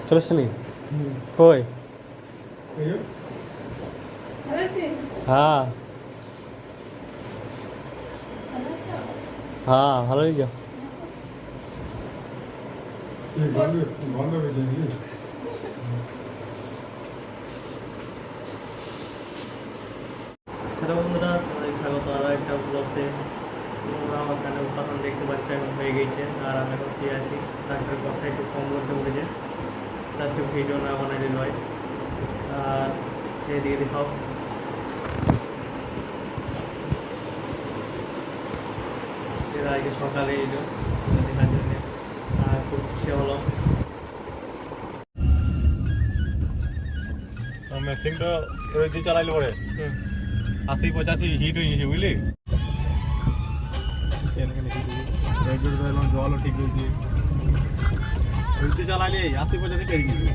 চলে আসছেন কই? হ্যাঁ হ্যাঁ ভালোই যা। হ্যালো বন্ধুরা, তোমাদের স্বাগত আরও একটা ব্লগে। তোমরা আমার কানে উপাদান দেখতে পাচ্ছ এখন হয়ে গেছে, আর আমি এখন শুয়ে আছি। ডাক্তারের কথা একটু কম বলতে উঠেছে, তাতে ভিডিও না বানাইলে নয়। আর এদিকে দেখাও, এর আগে সকালে এলো দেখার জন্য, আর খুব খুশি হলো। মেশিনটা দিয়ে চালাইলে পরে 80-85 হিট হয়ে গেছে বুঝলি। জলও ঠিক হয়েছে, চালাইলে 80-85 পেরে গেছে।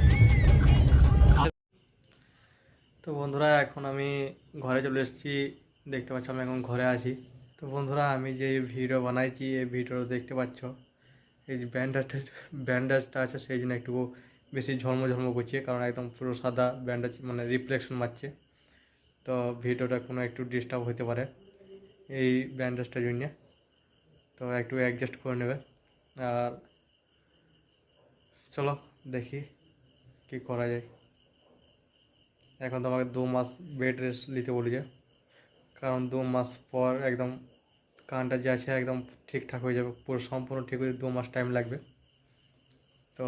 তো বন্ধুরা, এখন আমি ঘরে চলে এসেছি। দেখতে পাচ্ছ আমি এখন ঘরে আছি। তো বন্ধুরা, আমি যে ভিডিও বানাইছি এই ভিডিও দেখতে পাচ্ছ, এই যে ব্যান্ডেজটা আছে সেই জন্য একটু বেশি ঝলমো করছে, কারণ একদম পুরো সাদা ব্যান্ডেজ মানে রিফ্লেকশন মারছে। তো ভিডিওটা কোনো একটু ডিস্টার্ব হতে পারে এই ব্যান্ডেজটার জন্যে, তো একটু অ্যাডজাস্ট করে নেবে। আর চলো দেখি কি করা যায়। এখন তো আমাকে 2 মাস বেড রেস্ট নিতে বলেছে, কারণ 2 মাস পর একদম কানটা যে আছে একদম ঠিকঠাক হয়ে যাবে, পুরো সম্পূর্ণ ঠিক হয়ে 2 মাস টাইম লাগবে। তো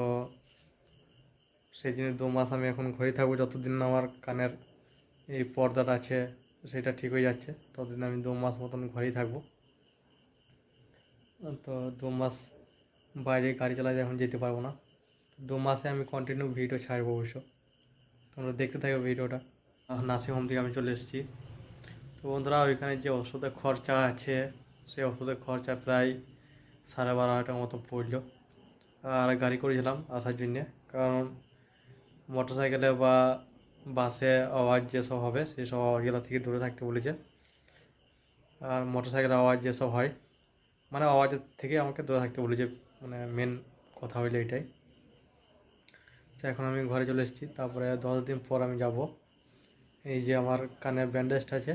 সেই জন্য 2 মাস আমি এখন ঘরেই থাকবো, যতদিন না আমার কানের এই পর্দাটা আছে সেটা ঠিক হয়ে যাচ্ছে, ততদিন আমি 2 মাস মতন ঘরেই থাকবো। তো 2 মাস বাইরে গাড়ি চালাতে এখন যেতে পারবো না। 2 মাসে আমি কন্টিনিউ ভিডিও ছাড়বো অবশ্য, তোমরা দেখতে থাকো ভিডিওটা। নার্সিং হোম থেকে আমি চলে এসেছি। তো বন্ধুরা, ওইখানে যে ওষুধের খরচা আছে সেই ওষুধের খরচা প্রায় 12,500 টাকার মতো পড়লো। আর গাড়ি করেছিলাম আসার জন্যে, কারণ মোটর সাইকেলে বা বাসে আওয়াজ যেসব হবে সেই সব আওয়াজগুলো থেকে দূরে থাকতে বলেছে। আর মোটর সাইকেলের আওয়াজ যেসব হয় মানে আওয়াজের থেকে আমাকে দূরে থাকতে বলেছে, মানে মেন কথা হইলো এটাই। তো এখন আমি ঘরে চলে এসেছি, তারপরে 10 দিন পর আমি যাব। এই যে আমার কানের ব্যান্ডেজটা আছে,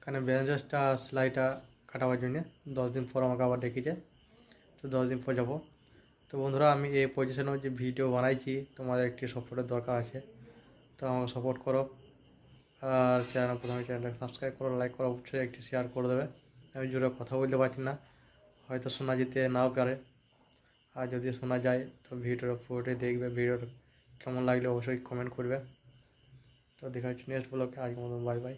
কানের ব্যান্ডেজটা সেলাইটা কাটাবার জন্যে 10 দিন পর আমাকে আবার ডেকেছে। তো 10 দিন পর যাব। তো বন্ধুরা, আমি এই পজিশনে যে ভিডিও বানাইছি তোমাদের একটি সাপোর্টের দরকার আছে, তো আমাকে সাপোর্ট করো। আর প্রথমে চ্যানেলটা সাবস্ক্রাইব করো, লাইক করো, অবশ্যই একটি শেয়ার করে দেবে। আমি জোরে কথা বলতে পারছি না, হয়তো শোনা যেতে নাও পারে। আর যদি শোনা যায় তো ভিডিওটা পুরোটাই দেখবে, ভিডিওটা কেমন লাগলে অবশ্যই কমেন্ট করবে। তো দেখা হচ্ছে নেক্সট ব্লগে, আজকের মতন বাই বাই।